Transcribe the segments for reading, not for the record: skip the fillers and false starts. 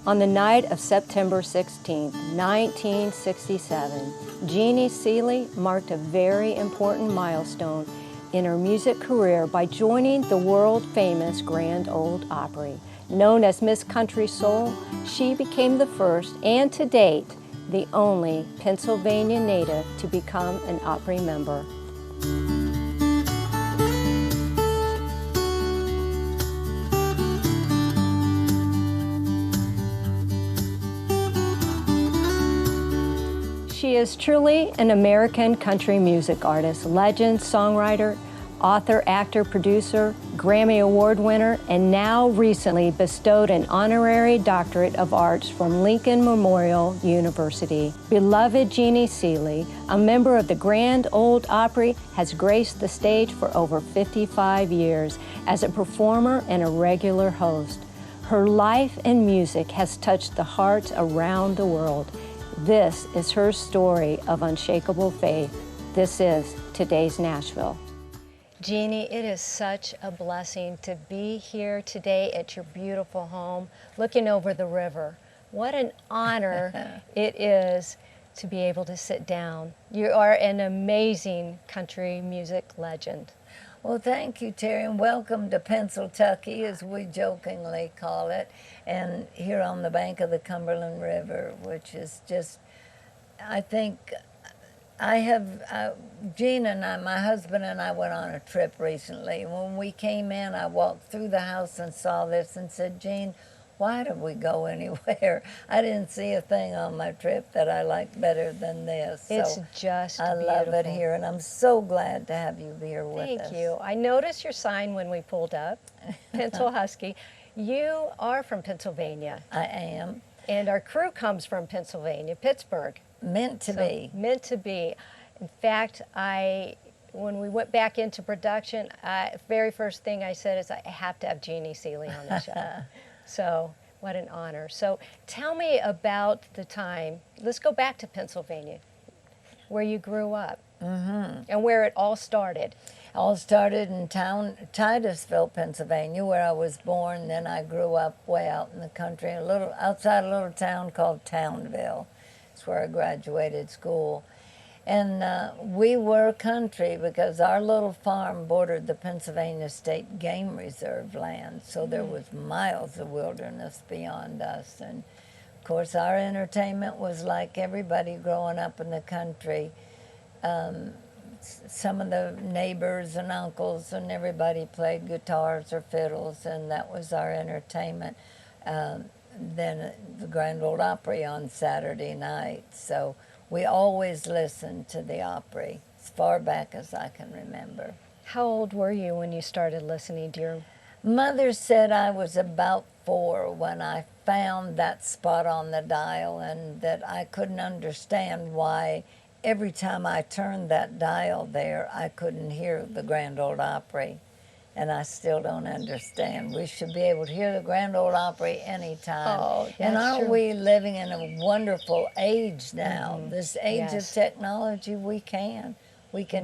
On the night of September 16, 1967, Jeannie Seely marked a very important milestone in her music career by joining the world-famous Grand Ole Opry. Known as Miss Country Soul, she became the first, and to date, the only Pennsylvania native to become an Opry member. She is truly an American country music artist, legend, songwriter, author, actor, producer, Grammy Award winner, and now recently bestowed an honorary doctorate of arts from Lincoln Memorial University. Beloved Jeannie Seely, a member of the Grand Ole Opry, has graced the stage for over 55 years as a performer and a regular host. Her life and music has touched the hearts around the world. This is her story of unshakable faith. This is today's Nashville. Jeannie, it is such a blessing to be here today at your beautiful home, looking over the river. What an honor it is to be able to sit down. You are an amazing country music legend. Well, thank you, Terry, and welcome to Pennsyltucky, as we jokingly call it, and here on the bank of the Cumberland River, which is just, I think, Gene and I, my husband and I went on a trip recently. When we came in, I walked through the house and saw this and said, Gene, why did we go anywhere? I didn't see a thing on my trip that I liked better than this. It's just I beautiful. love it here, and I'm so glad to have you here with us. Thank you. I noticed your sign when we pulled up, Pencil Husky. You are from Pennsylvania. I am. And our crew comes from Pennsylvania, Pittsburgh. Meant to be. Meant to be. In fact, when we went back into production, very first thing I said is I have to have Jeannie Seely on the show. So what an honor. So tell me about the time. Let's go back to Pennsylvania, where you grew up, and where it all started. All started in Titusville, Pennsylvania, where I was born. Then I grew up way out in the country, outside a little town called Townville. It's where I graduated school. And we were country because our little farm bordered the Pennsylvania State Game Reserve land, so there was miles of wilderness beyond us. And of course, our entertainment was like everybody growing up in the country. Some of the neighbors and uncles and everybody played guitars or fiddles, and that was our entertainment. Then the Grand Ole Opry on Saturday night. So we always listened to the Opry as far back as I can remember. How old were you when you started listening to your... Mother said I was about 4 when I found that spot on the dial, and that I couldn't understand why every time I turned that dial there, I couldn't hear the Grand Ole Opry. And I still don't understand. We should be able to hear the Grand Ole Opry anytime. Oh, and aren't true. we living in a wonderful age now? This age of technology, we can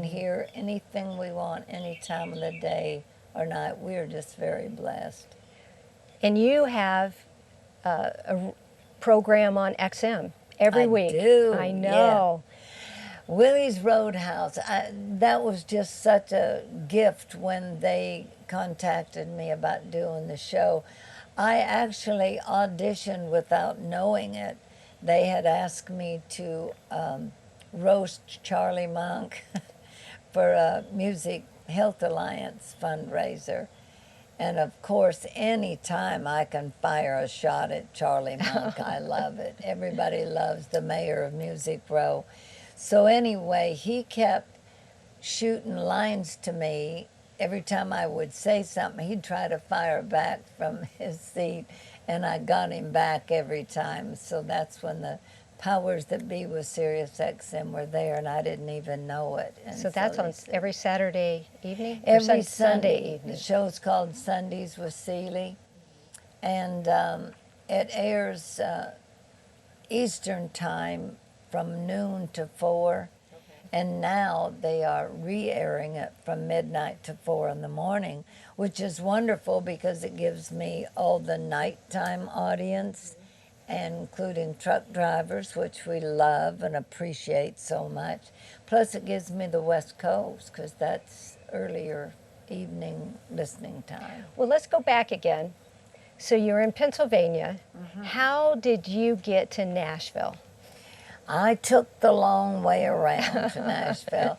hear anything we want any time of the day or night. We're just very blessed. And you have a program on XM every week. I do. I know. Yeah. Willie's Roadhouse, that was just such a gift when they contacted me about doing the show. I actually auditioned without knowing it. They had asked me to roast Charlie Monk for a Music Health Alliance fundraiser. And of course, any time I can fire a shot at Charlie Monk, I love it. Everybody loves the mayor of Music Row. So anyway, he kept shooting lines to me. Every time I would say something, he'd try to fire back from his seat. and I got him back every time. So that's when the powers that be with Sirius XM were there, and I didn't even know it. And So that's they on said- every Saturday evening? Or every Sunday Sunday. evening? The show's called Sundays with Seeley, and it airs Eastern time from noon to 4. And now they are re-airing it from midnight to 4 in the morning, which is wonderful because it gives me all the nighttime audience, including truck drivers, which we love and appreciate so much. Plus it gives me the West Coast because that's earlier evening listening time. Well, let's go back again. So you're in Pennsylvania. How did you get to Nashville? I took the long way around to Nashville.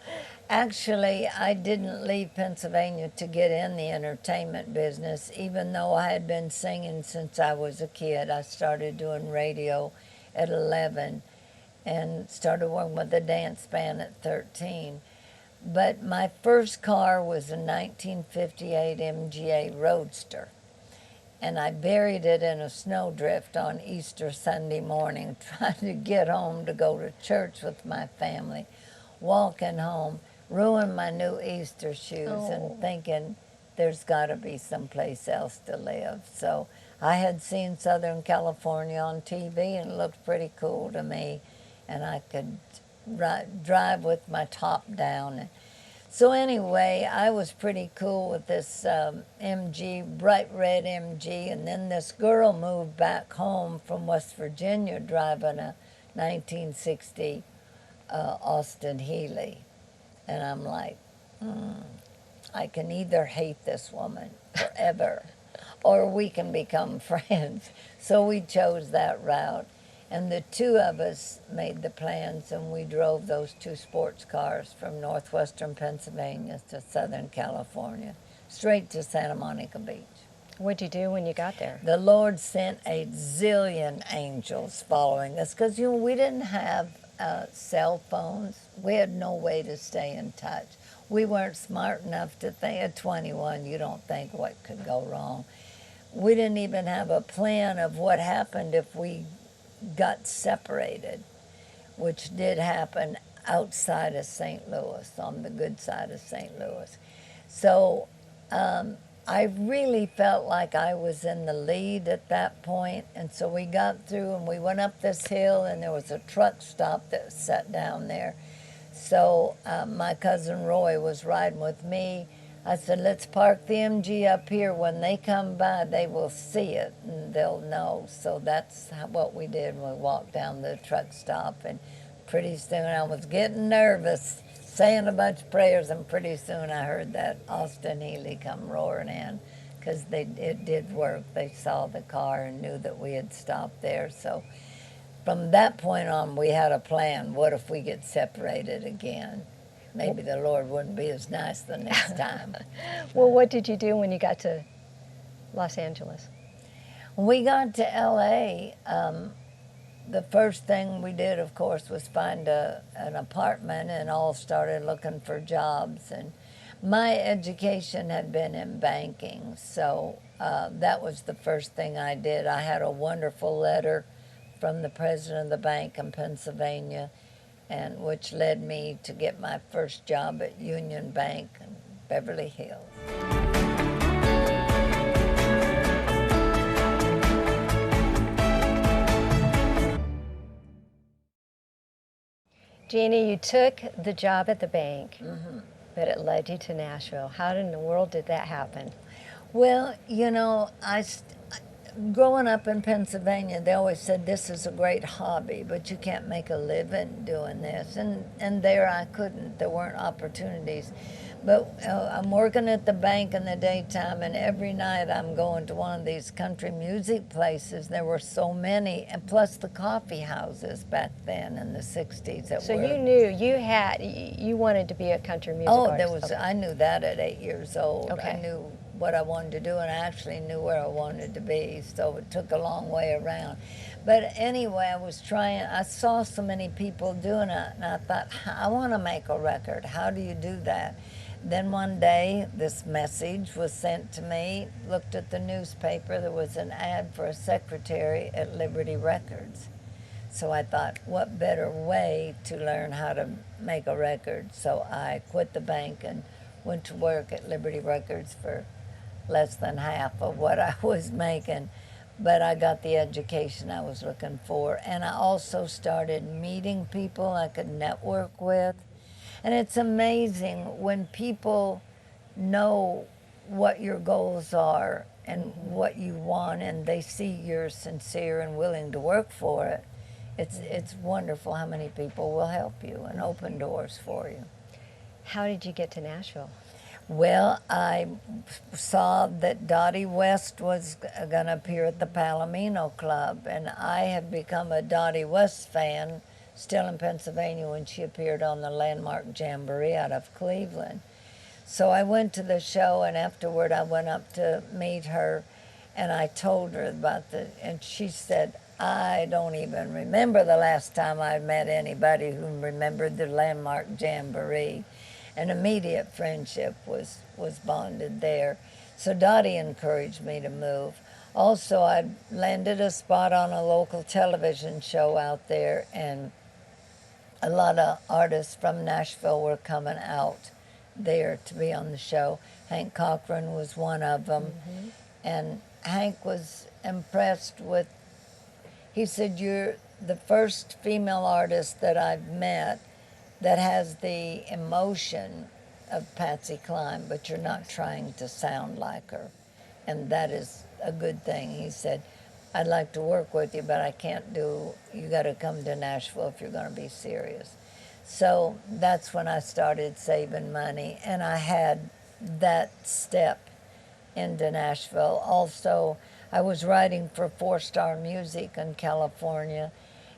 Actually, I didn't leave Pennsylvania to get in the entertainment business, even though I had been singing since I was a kid. I started doing radio at 11 and started working with a dance band at 13. But my first car was a 1958 MGA Roadster, and I buried it in a snowdrift on Easter Sunday morning, trying to get home to go to church with my family. Walking home, ruined my new Easter shoes, and thinking there's got to be someplace else to live. So I had seen Southern California on TV, and it looked pretty cool to me, and I could drive with my top down. So anyway, I was pretty cool with this MG, bright red MG, and then this girl moved back home from West Virginia driving a 1960 Austin Healey. And I'm like, I can either hate this woman forever or we can become friends. So we chose that route. And the two of us made the plans, and we drove those 2 sports cars from northwestern Pennsylvania to Southern California, straight to Santa Monica Beach. What'd you do when you got there? The Lord sent a zillion angels following us because, you know, we didn't have cell phones. We had no way to stay in touch. We weren't smart enough to think, at 21, you don't think what could go wrong. We didn't even have a plan of what happened if we got separated, which did happen outside of St. Louis, on the good side of St. Louis. So I really felt like I was in the lead at that point, and so we got through and we went up this hill, and there was a truck stop that was set down there. So my cousin Roy was riding with me. I said, let's park the MG up here. When they come by, they will see it and they'll know. So that's what we did. We walked down the truck stop, and pretty soon I was getting nervous, saying a bunch of prayers, and pretty soon I heard that Austin Healey come roaring in, because it did work. They saw the car and knew that we had stopped there. So from that point on, we had a plan. What if we get separated again? Maybe the Lord wouldn't be as nice the next time. Well, what did you do when you got to Los Angeles? When we got to L.A., the first thing we did, of course, was find an apartment, and all started looking for jobs. And my education had been in banking, so that was the first thing I did. I had a wonderful letter from the president of the bank in Pennsylvania, and which led me to get my first job at Union Bank in Beverly Hills. Jeannie, you took the job at the bank, but it led you to Nashville. How in the world did that happen? Well, you know, growing up in Pennsylvania, they always said this is a great hobby, but you can't make a living doing this. And there I couldn't. There weren't opportunities. But I'm working at the bank in the daytime, and every night I'm going to one of these country music places. There were so many, and plus the coffee houses back then in the 60s. So you knew you wanted to be a country music artist. I knew that at 8 years old. Okay. I knew what I wanted to do, and I actually knew where I wanted to be, so it took a long way around. But anyway, I saw so many people doing it, and I thought, I want to make a record. How do you do that? Then one day, this message was sent to me. Looked at the newspaper, there was an ad for a secretary at Liberty Records. So I thought, what better way to learn how to make a record? So I quit the bank and went to work at Liberty Records for less than half of what I was making. But I got the education I was looking for. And I also started meeting people I could network with. And it's amazing when people know what your goals are and what you want, and they see you're sincere and willing to work for it. It's wonderful how many people will help you and open doors for you. How did you get to Nashville? Well, I saw that Dottie West was going to appear at the Palomino Club, and I have become a Dottie West fan still in Pennsylvania when she appeared on the Landmark Jamboree out of Cleveland. So I went to the show, and afterward I went up to meet her, and I told her about and she said, I don't even remember the last time I met anybody who remembered the Landmark Jamboree. An immediate friendship was bonded there. So Dottie encouraged me to move. Also, I landed a spot on a local television show out there, and a lot of artists from Nashville were coming out there to be on the show. Hank Cochran was one of them. Mm-hmm. And Hank was impressed with, he said, you're the first female artist that I've met that has the emotion of Patsy Cline, but you're not trying to sound like her. And that is a good thing. He said, I'd like to work with you, but I can't do, you got to come to Nashville if you're going to be serious. So that's when I started saving money, and I had that step into Nashville. Also, I was writing for Four Star Music in California,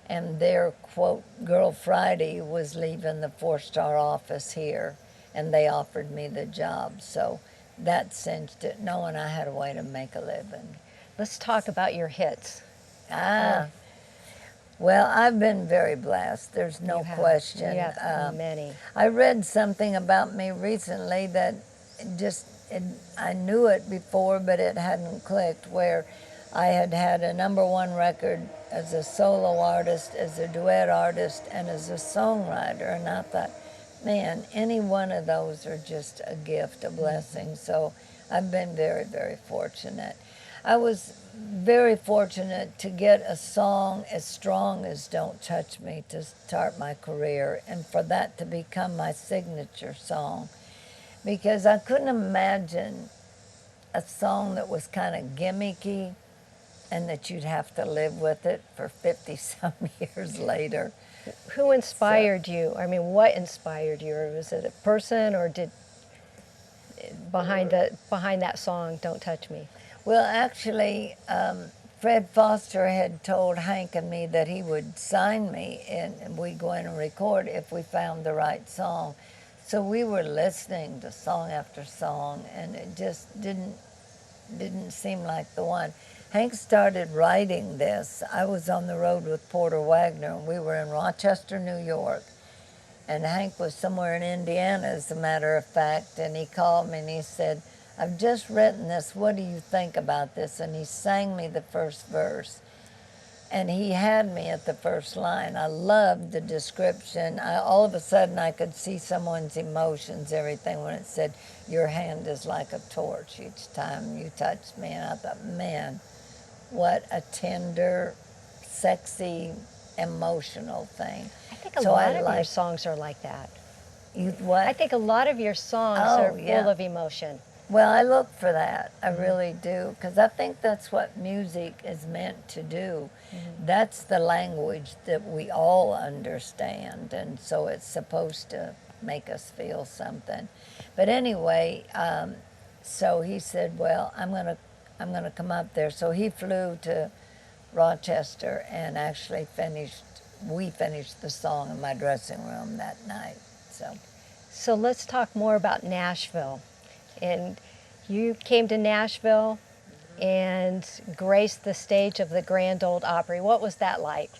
and their, quote, Girl Friday was leaving the Four Star office here, and they offered me the job. So that cinched it, knowing I had a way to make a living. Let's talk about your hits. Well, I've been very blessed. There's no question. Yeah, many. I read something about me recently that I knew it before, but it hadn't clicked, where I had had a #1 record as a solo artist, as a duet artist, and as a songwriter. And I thought, man, any one of those are just a gift, a blessing. So I've been very, very fortunate. I was very fortunate to get a song as strong as Don't Touch Me to start my career, and for that to become my signature song, because I couldn't imagine a song that was kind of gimmicky and that you'd have to live with it for 50-some years later. Who inspired you? I mean, what inspired you? Or was it a person, or did behind that song, Don't Touch Me? Well, actually, Fred Foster had told Hank and me that he would sign me and we'd go in and record if we found the right song. So we were listening to song after song, and it just didn't seem like the one. Hank started writing this. I was on the road with Porter Wagoner, and we were in Rochester, New York. And Hank was somewhere in Indiana, as a matter of fact, and he called me and he said, I've just written this, what do you think about this? And he sang me the first verse. And he had me at the first line. I loved the description. All of a sudden I could see someone's emotions, everything, when it said, your hand is like a torch each time you touch me. And I thought, man, what a tender, sexy, emotional thing. I think a lot of your songs are like that. What? I think a lot of your songs are full of emotion. Well, I look for that. I really do, because I think that's what music is meant to do. Mm-hmm. That's the language that we all understand, and so it's supposed to make us feel something. But anyway, so he said, well, I'm gonna come up there. So he flew to Rochester and actually we finished the song in my dressing room that night. So let's talk more about Nashville. And you came to Nashville and graced the stage of the Grand Ole Opry. What was that like?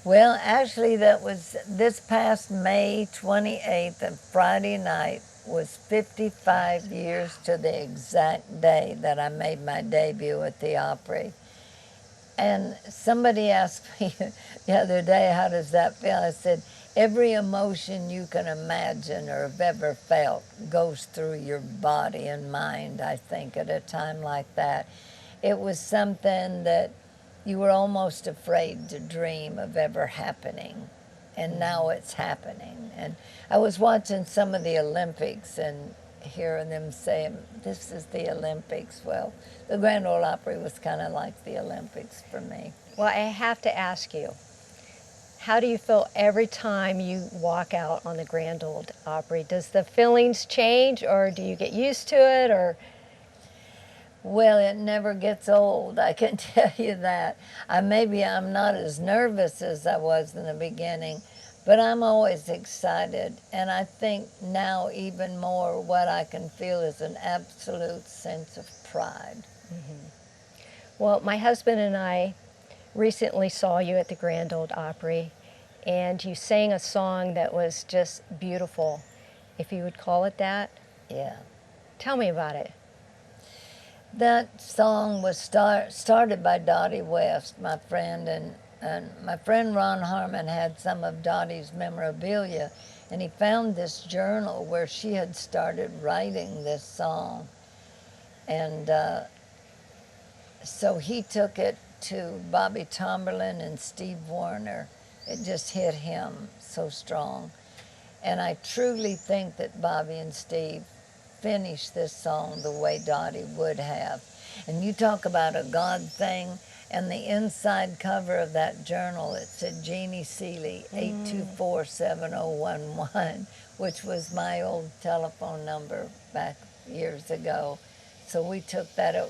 Well, actually, that was this past May 28th, a Friday night. was 55 years to the exact day that I made my debut at the Opry. And somebody asked me the other day, how does that feel? I said, every emotion you can imagine or have ever felt goes through your body and mind, I think, at a time like that. It was something that you were almost afraid to dream of ever happening. And now it's happening. And I was watching some of the Olympics and hearing them saying, this is the Olympics. Well, the Grand Ole Opry was kind of like the Olympics for me. Well, I have to ask you, how do you feel every time you walk out on the Grand Ole Opry? Does the feelings change, or do you get used to it, or? Well, it never gets old, I can tell you that. Maybe I'm not as nervous as I was in the beginning, but I'm always excited. And I think now even more what I can feel is an absolute sense of pride. Mm-hmm. Well, my husband and I recently saw you at the Grand Ole Opry, and you sang a song that was just beautiful, if you would call it that. Yeah. Tell me about it. That song was started by Dottie West, my friend, and my friend Ron Harmon had some of Dottie's memorabilia, and he found this journal where she had started writing this song. And so he took it to Bobby Tomberlin and Steve Wariner. It just hit him so strong. And I truly think that Bobby and Steve finished this song the way Dottie would have. And you talk about a God thing, and the inside cover of that journal, it said Jeannie Seely, 824-7011, which was my old telephone number back years ago. So we took that, it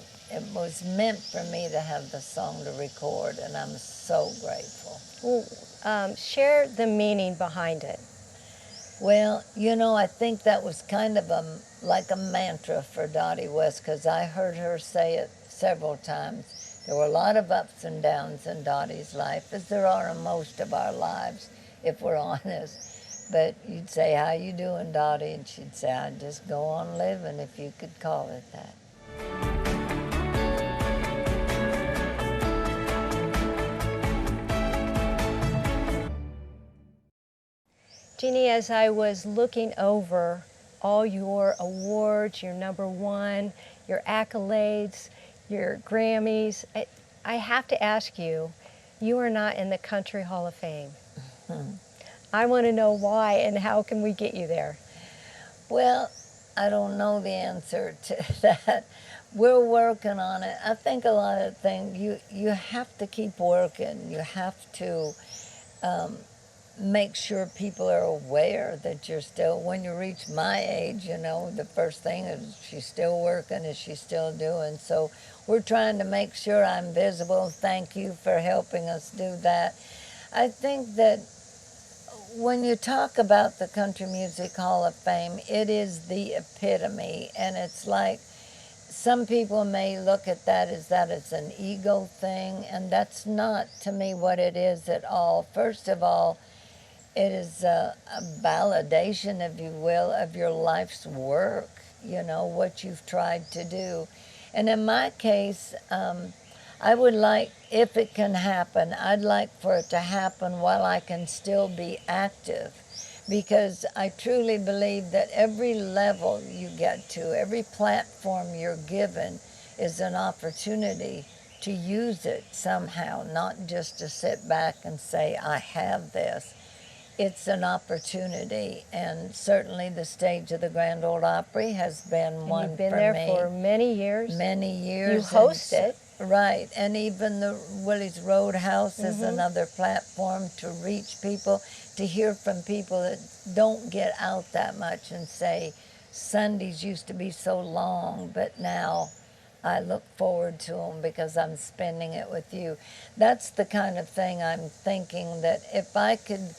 was meant for me to have the song to record, and I'm so grateful. Well, share the meaning behind it. Well, you know, I think that was kind of like a mantra for Dottie West, because I heard her say it several times. There were a lot of ups and downs in Dottie's life, as there are in most of our lives, if we're honest. But you'd say, how you doing, Dottie? And she'd say, I just go on living, if you could call it that. Jeannie, as I was looking over all your awards, your #1, your accolades, your Grammys, I have to ask you, you are not in the Country Hall of Fame. I want to know why, and how can we get you there? Well, I don't know the answer to that. We're working on it. I think a lot of things, you have to keep working. You have to make sure people are aware that you're still, when you reach my age, you know, the first thing is, she's still working, is she still doing? So we're trying to make sure I'm visible. Thank you for helping us do that. I think that when you talk about the Country Music Hall of Fame, it is the epitome, and it's like, some people may look at that as that it's an ego thing, and that's not, to me, what it is at all. First of all, it is a validation, if you will, of your life's work, you know, what you've tried to do. And in my case, I would like, if it can happen, I'd like for it to happen while I can still be active, because I truly believe that every level you get to, every platform you're given, is an opportunity to use it somehow, not just to sit back and say, I have this. It's an opportunity, and certainly the stage of the Grand Ole Opry has been one for me. You've been there for many years. Many years. You host it. Right, and even the Willie's Roadhouse is another platform to reach people, to hear from people that don't get out that much and say, Sundays used to be so long, but now I look forward to them because I'm spending it with you. That's the kind of thing I'm thinking, that if I could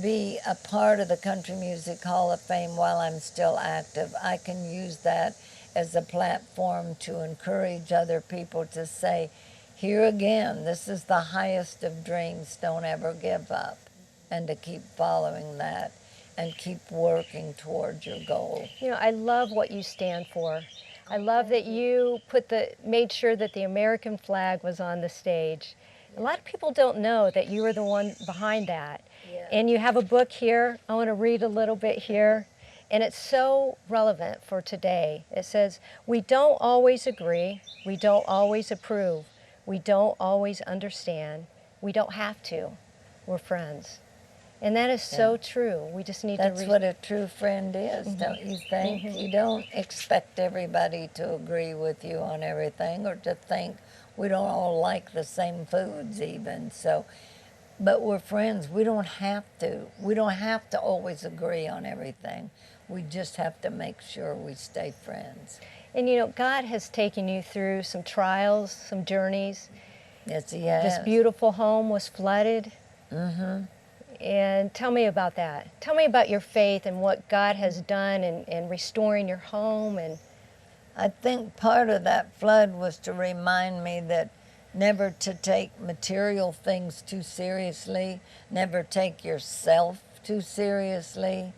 be a part of the Country Music Hall of Fame while I'm still active, I can use that as a platform to encourage other people to say, here again, this is the highest of dreams, don't ever give up, and to keep following that. and keep working towards your goal. You know, I love what you stand for. I love that you made sure that the American flag was on the stage. A lot of people don't know that you were the one behind that. Yeah. And you have a book here. I want to read a little bit here. And it's so relevant for today. It says, "We don't always agree. We don't always approve. We don't always understand. We don't have to. We're friends." And that is so true. We just need That's to... what a true friend is, don't you think? You don't expect everybody to agree with you on everything, or to think we don't all like the same foods even. So, but we're friends. We don't have to. We don't have to always agree on everything. We just have to make sure we stay friends. And you know, God has taken you through some trials, some journeys. Yes, He has. This beautiful home was flooded. Mm-hmm. And tell me about that. Tell me about your faith and what God has done in restoring your home. And I think part of that flood was to remind me that never to take material things too seriously, never take yourself too seriously,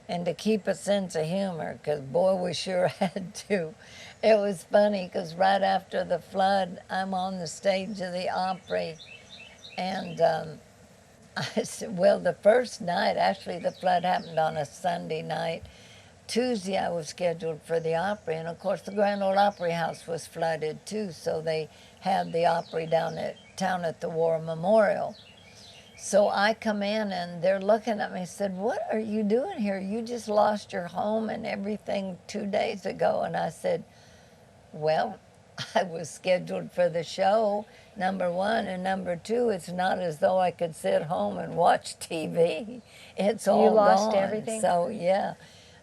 and to keep a sense of humor, because boy, we sure had to. It was funny because right after the flood, I'm on the stage of the Opry, and I said, well, the first night, actually the flood happened on a Sunday night. Tuesday I was scheduled for the Opry, and of course the Grand Ole Opry House was flooded too, so they had the Opry down at town at the War Memorial. So I come in and they're looking at me and said, "What are you doing here? You just lost your home and everything 2 days ago." And I said, "Well, I was scheduled for the show, number one, and number two, it's not as though I could sit home and watch TV. It's all you lost gone." everything? So yeah,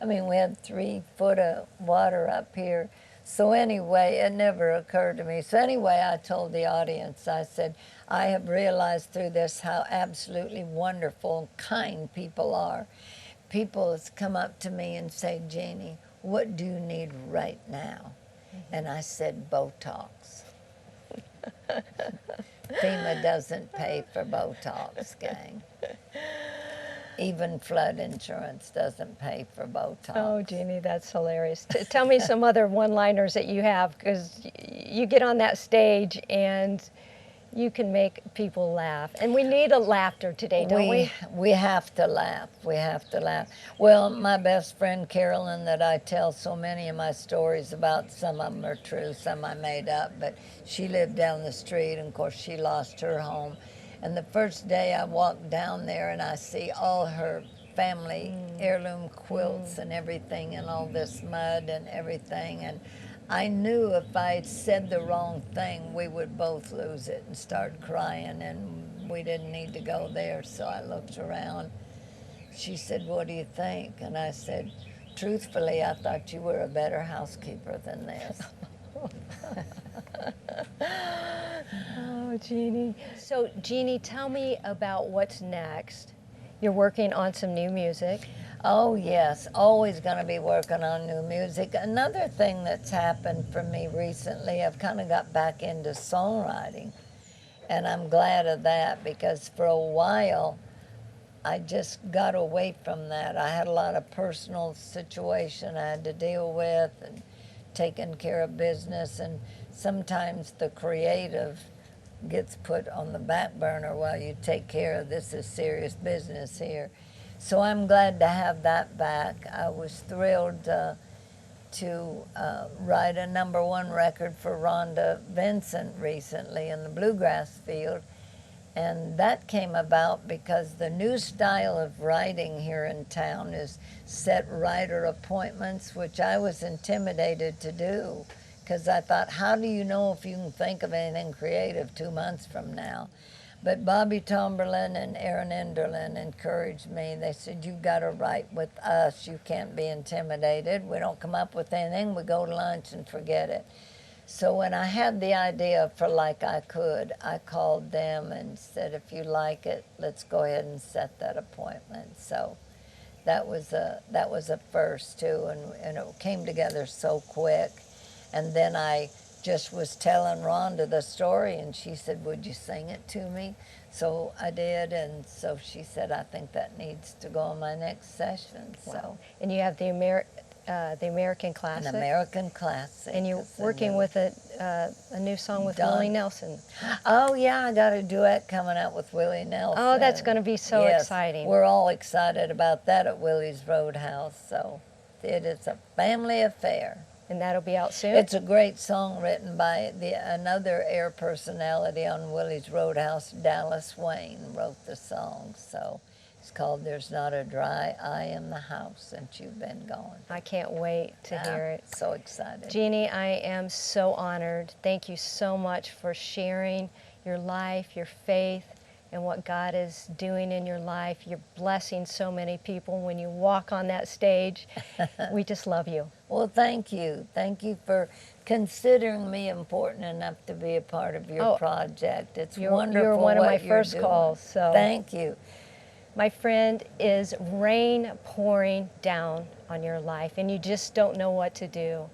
I mean, we had 3 foot of water up here. So anyway, it never occurred to me. So anyway, I told the audience, I said, I have realized through this how absolutely wonderful and kind people are. People has come up to me and say, "Jeannie, what do you need right now?" And I said, "Botox." FEMA doesn't pay for Botox, gang. Even flood insurance doesn't pay for Botox. oh, Jeannie, that's hilarious. Tell me some other one-liners that you have, because you get on that stage and you can make people laugh. And we need a laughter today, don't we? We have to laugh. We have to laugh. Well, my best friend Carolyn, that I tell so many of my stories about, some of them are true, some I made up, but she lived down the street, and of course she lost her home. And the first day I walked down there and I see all her family heirloom quilts and everything, and all this mud and everything. And I knew if I said the wrong thing, we would both lose it and start crying, and we didn't need to go there. So I looked around. She said, "What do you think?" And I said, "Truthfully, I thought you were a better housekeeper than this." Oh, Jeannie. So, Jeannie, tell me about what's next. You're working on some new music. Oh, yes, always going to be working on new music. Another thing that's happened for me recently, I've kind of got back into songwriting, and I'm glad of that, because for a while I just got away from that. I had a lot of personal situation I had to deal with, and taking care of business, and sometimes the creative gets put on the back burner while you take care of this is serious business here. So I'm glad to have that back. I was thrilled to write a #1 record for Rhonda Vincent recently in the bluegrass field. And that came about because the new style of writing here in town is set writer appointments, which I was intimidated to do, because I thought, how do you know if you can think of anything creative 2 months from now? But Bobby Tomberlin and Aaron Enderlin encouraged me. They said, "You've got to write with us. You can't be intimidated. We don't come up with anything. We go to lunch and forget it." So when I had the idea for Like I Could, I called them and said, "If you like it, let's go ahead and set that appointment." So that was a first too, and it came together so quick. And then I just was telling Rhonda the story, and she said, "Would you sing it to me?" So I did, and so she said, "I think that needs to go on my next session." Wow. So And you have the American Classic. an American Classic. And you're is the working new- with a new song with Done. Willie Nelson. Oh yeah, I got a duet coming out with Willie Nelson. Oh, that's going to be so Yes, exciting. We're all excited about that at Willie's Roadhouse. So it is a family affair. And that'll be out soon? It's a great song written by another air personality on Willie's Roadhouse, Dallas Wayne, wrote the song. So it's called "There's Not a Dry Eye in the House Since You've Been Gone." I can't wait to hear it. So excited. Jeannie, I am so honored. Thank you so much for sharing your life, your faith, and what God is doing in your life. You're blessing so many people when you walk on that stage. We just love you. Well, thank you. Thank you for considering me important enough to be a part of your project. It's wonderful. You're one of what my you're first doing. calls. So Thank you. my friend, is rain pouring down on your life and you just don't know what to do.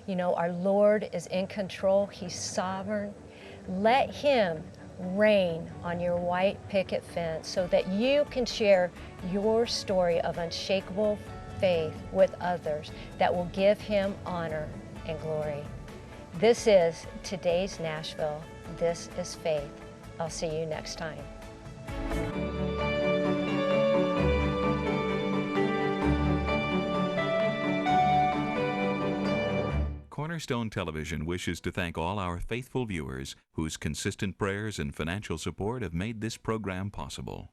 You know, our Lord is in control. He's sovereign. Let Him reign on your white picket fence so that you can share your story of unshakable faith with others that will give Him honor and glory. This is today's Nashville. This is Faith. I'll see you next time. Cornerstone Television wishes to thank all our faithful viewers whose consistent prayers and financial support have made this program possible.